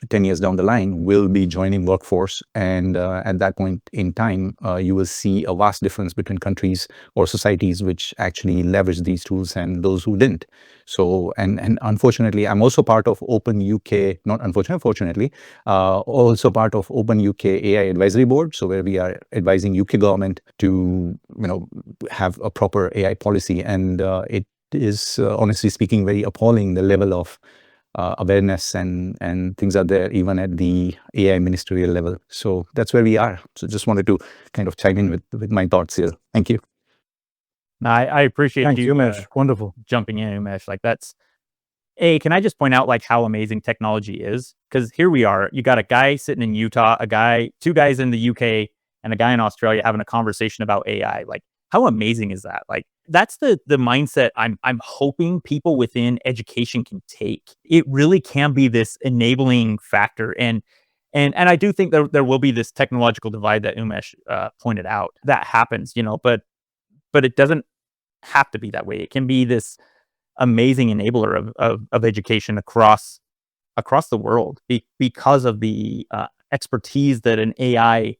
10 years down the line will be joining workforce, and at that point in time you will see a vast difference between countries or societies which actually leverage these tools and those who didn't. So and unfortunately, I'm also part of Open UK, not unfortunately, fortunately, also part of Open UK AI Advisory Board, so where we are advising UK government to have a proper AI policy. And it is honestly speaking very appalling, the level of awareness and things are there even at the AI ministerial level. So that's where we are. So just wanted to kind of chime in with my thoughts here. Thank you. No, I appreciate Thank you, you Umesh. Wonderful. jumping in, Umesh. Like, that's can I just point out like how amazing technology is? Because here we are, you got a guy sitting in Utah, two guys in the UK, and a guy in Australia having a conversation about AI. Like, how amazing is that? Like, that's the mindset I'm hoping people within education can take. It really can be this enabling factor. And And I do think there will be this technological divide that Umesh pointed out that happens, but it doesn't have to be that way. It can be this amazing enabler of education across the world because of the expertise that an AI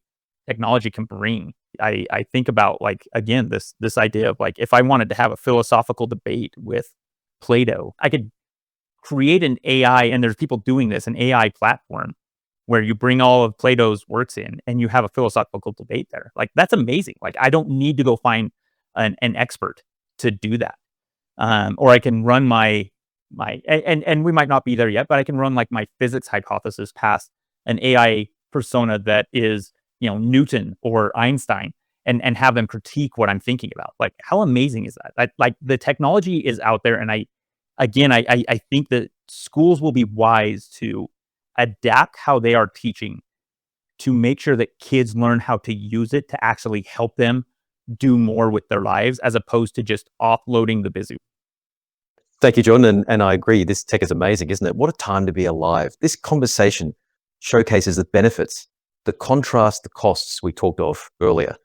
technology can bring. I think about, like, again, this idea of, like, if I wanted to have a philosophical debate with Plato, I could create an AI, and there's people doing this, an AI platform where you bring all of Plato's works in and you have a philosophical debate there. Like, that's amazing. Like, I don't need to go find an expert to do that. Or I can run my and we might not be there yet, but I can run, like, my physics hypothesis past an AI persona that is, Newton or Einstein, and have them critique what I'm thinking about. Like, how amazing is that? Like, the technology is out there, and I think that schools will be wise to adapt how they are teaching to make sure that kids learn how to use it to actually help them do more with their lives, as opposed to just offloading the busy. Thank you, Jon. And I agree. This tech is amazing, isn't it? What a time to be alive. This conversation showcases the benefits, the contrast, the costs we talked of earlier.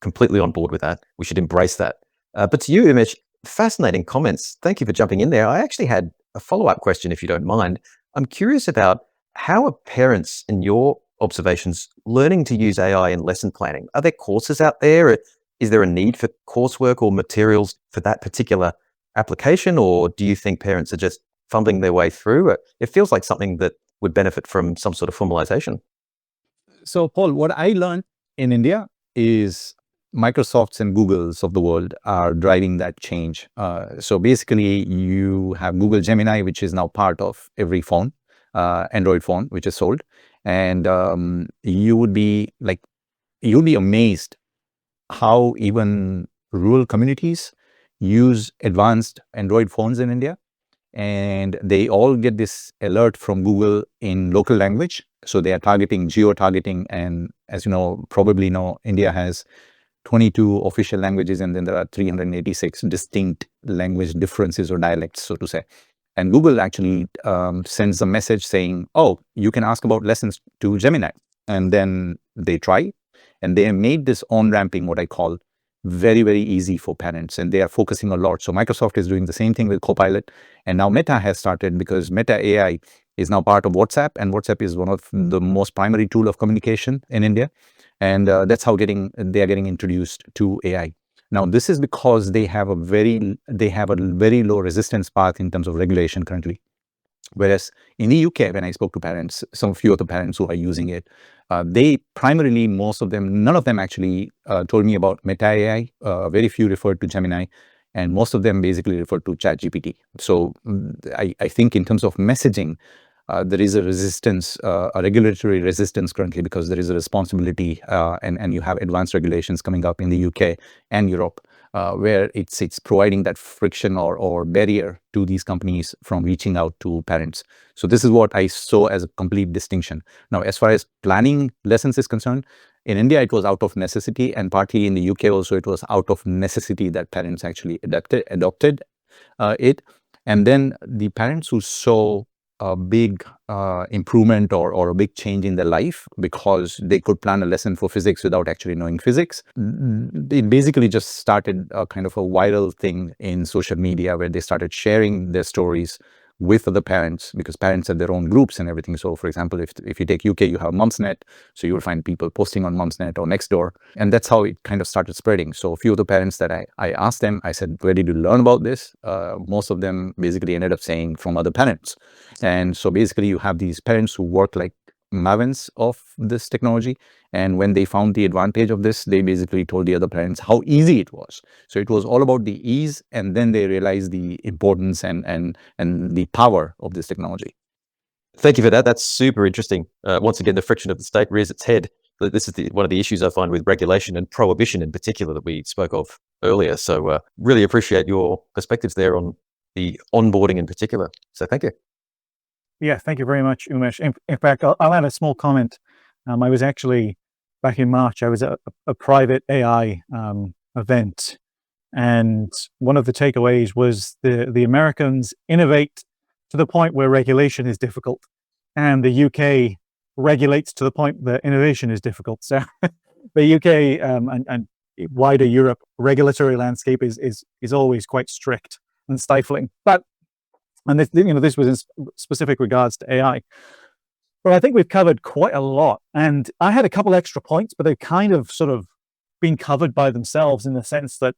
Completely on board with that. We should embrace that. But to you, Umesh, fascinating comments. Thank you for jumping in there. I actually had a follow-up question, if you don't mind. I'm curious about how are parents, in your observations, learning to use AI in lesson planning? Are there courses out there? Is there a need for coursework or materials for that particular application? Or do you think parents are just fumbling their way through? It feels like something that would benefit from some sort of formalization. So, Paul, what I learned in India is Microsofts and Googles of the world are driving that change. So basically, you have Google Gemini, which is now part of every phone, Android phone, which is sold. And you'll be amazed how even rural communities use advanced Android phones in India. And they all get this alert from Google in local language. So they are targeting, geo-targeting. And as you probably know, India has 22 official languages, and then there are 386 distinct language differences or dialects, so to say. And Google actually sends a message saying, oh, you can ask about lessons to Gemini. And then they try, and they have made this on-ramping, what I call, very, very easy for parents, and they are focusing a lot. So Microsoft is doing the same thing with Copilot, and now Meta has started, because Meta AI is now part of WhatsApp, and WhatsApp is one of the most primary tool of communication in India, and that's how they are getting introduced to AI. Now, this is because they have a very low resistance path in terms of regulation currently. Whereas in the UK, when I spoke to parents, some few of the parents who are using it, they primarily, none of them actually told me about Meta AI. Very few referred to Gemini, and most of them basically referred to ChatGPT. So I think in terms of messaging, there is a resistance, a regulatory resistance currently, because there is a responsibility, and you have advanced regulations coming up in the UK and Europe, where it's providing that friction or barrier to these companies from reaching out to parents. So this is what I saw as a complete distinction. Now, as far as planning lessons is concerned, in India, it was out of necessity, and partly in the UK also, it was out of necessity that parents actually adopted it. And then the parents who saw a big improvement or a big change in their life because they could plan a lesson for physics without actually knowing physics, it basically just started a kind of a viral thing in social media, where they started sharing their stories with other parents, because parents have their own groups and everything. So for example, if you take UK, you have Mumsnet, so you will find people posting on Mumsnet or Nextdoor, and that's how it kind of started spreading. So a few of the parents that I asked them, I said, where did you learn about this? Most of them basically ended up saying from other parents. And so basically you have these parents who work like mavens of this technology, and when they found the advantage of this, they basically told the other parents how easy it was. So it was all about the ease, and then they realized the importance and the power of this technology. Thank you for that. That's super interesting. Once again, the friction of the state rears its head. This is one of the issues I find with regulation and prohibition in particular that we spoke of earlier. So really appreciate your perspectives there on the onboarding in particular. So thank you. Yeah, thank you very much, Umesh. In fact, I'll add a small comment. I was actually, back in March, I was at a private AI event, and one of the takeaways was the Americans innovate to the point where regulation is difficult, and the UK regulates to the point that innovation is difficult. So the UK and wider Europe regulatory landscape is always quite strict and stifling. And this was in specific regards to AI. But I think we've covered quite a lot. And I had a couple extra points, but they've kind of sort of been covered by themselves in the sense that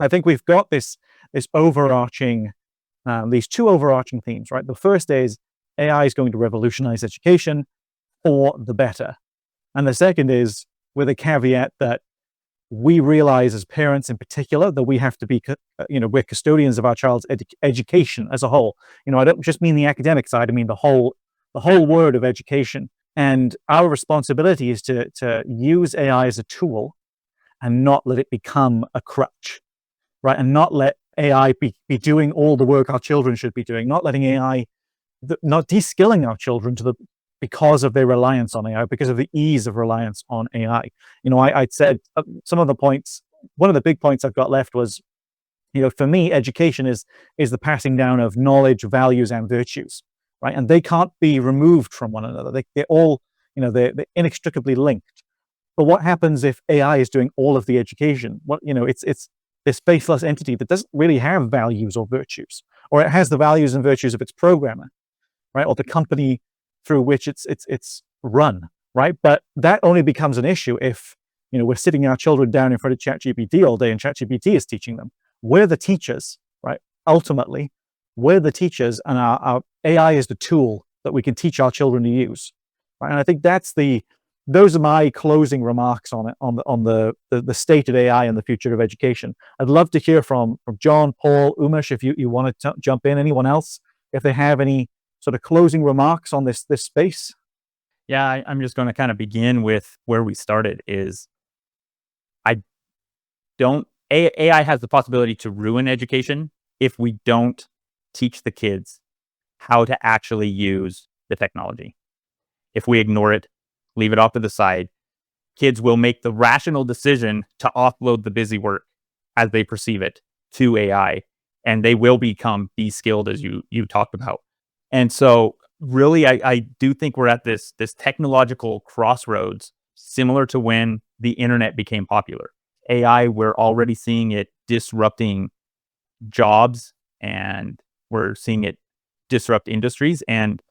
I think we've got this overarching, these two overarching themes, right? The first is AI is going to revolutionize education for the better. And the second is with a caveat that we realize as parents in particular that we have to be, we're custodians of our child's education as a whole. I don't just mean the academic side, I mean the whole word of education. And our responsibility is to use AI as a tool and not let it become a crutch, right? And not let AI be doing all the work our children should be doing, not letting AI, not de-skilling our children because of their reliance on AI, because of the ease of reliance on AI. I'd said some of the points, one of the big points I've got left was, for me, education is the passing down of knowledge, values, and virtues, right? And they can't be removed from one another. They're all, they're inextricably linked. But what happens if AI is doing all of the education? It's this faceless entity that doesn't really have values or virtues, or it has the values and virtues of its programmer, right? Or the company through which it's run, right? But that only becomes an issue if, we're sitting our children down in front of ChatGPT all day and ChatGPT is teaching them. We're the teachers, right? Ultimately, we're the teachers, and our AI is the tool that we can teach our children to use, right? And I think those are my closing remarks on it, on the state of AI and the future of education. I'd love to hear from Jon, Paul, Umesh, if you want to jump in. Anyone else, if they have any sort of closing remarks on this space? Yeah, I'm just going to kind of begin with where we started. Is AI has the possibility to ruin education if we don't teach the kids how to actually use the technology. If we ignore it, leave it off to the side, kids will make the rational decision to offload the busy work as they perceive it to AI, and they will become de-skilled, as you talked about. And so really, I do think we're at this technological crossroads, similar to when the internet became popular. AI, we're already seeing it disrupting jobs, and we're seeing it disrupt industries. And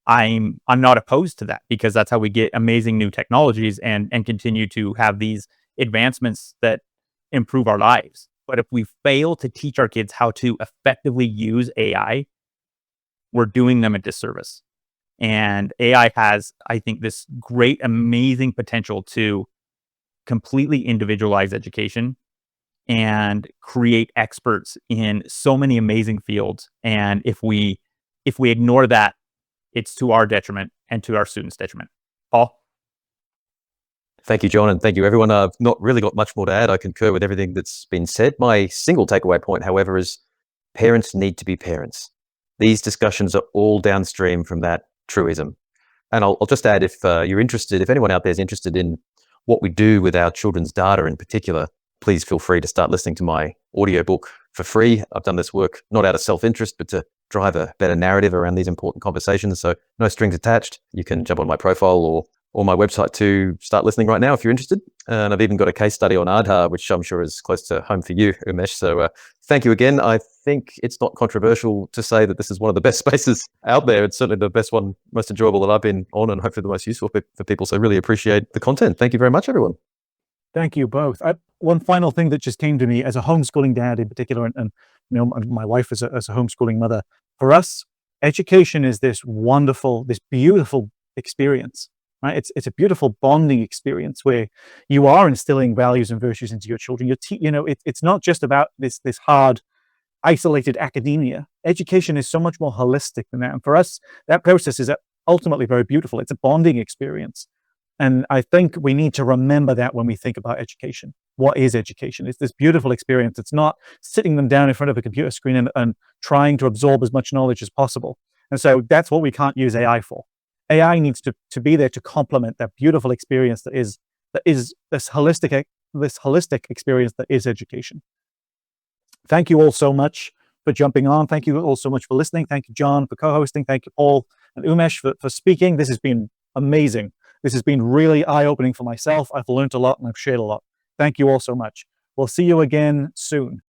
I'm not opposed to that, because that's how we get amazing new technologies and continue to have these advancements that improve our lives. But if we fail to teach our kids how to effectively use AI, we're doing them a disservice. And AI has, I think, this great, amazing potential to completely individualize education and create experts in so many amazing fields. And if we ignore that, it's to our detriment and to our students' detriment. Paul? Thank you, Jon, and thank you, everyone. I've not really got much more to add. I concur with everything that's been said. My single takeaway point, however, is parents need to be parents. These discussions are all downstream from that truism. And I'll just add, if you're interested, if anyone out there is interested in what we do with our children's data in particular, please feel free to start listening to my audiobook for free. I've done this work not out of self-interest, but to drive a better narrative around these important conversations. So no strings attached. You can jump on my profile or my website to start listening right now if you're interested. And I've even got a case study on Aadhaar, which I'm sure is close to home for you, Umesh. So thank you again. I think it's not controversial to say that this is one of the best spaces out there. It's certainly the best one, most enjoyable that I've been on, and hopefully the most useful for people. So really appreciate the content. Thank you very much, everyone. Thank you both. One final thing that just came to me as a homeschooling dad in particular, and my wife as a homeschooling mother. For us, education is this wonderful, this beautiful experience, right? It's a beautiful bonding experience where you are instilling values and virtues into your children. It's not just about this hard, isolated academia. Education is so much more holistic than that. And for us, that process is ultimately very beautiful. It's a bonding experience. And I think we need to remember that when we think about education. What is education? It's this beautiful experience. It's not sitting them down in front of a computer screen and trying to absorb as much knowledge as possible. And so that's what we can't use AI for. AI needs to be there to complement that beautiful experience that is this holistic experience that is education. Thank you all so much for jumping on. Thank you all so much for listening. Thank you, Jon, for co-hosting. Thank you, Paul and Umesh, for speaking. This has been amazing. This has been really eye-opening for myself. I've learned a lot and I've shared a lot. Thank you all so much. We'll see you again soon.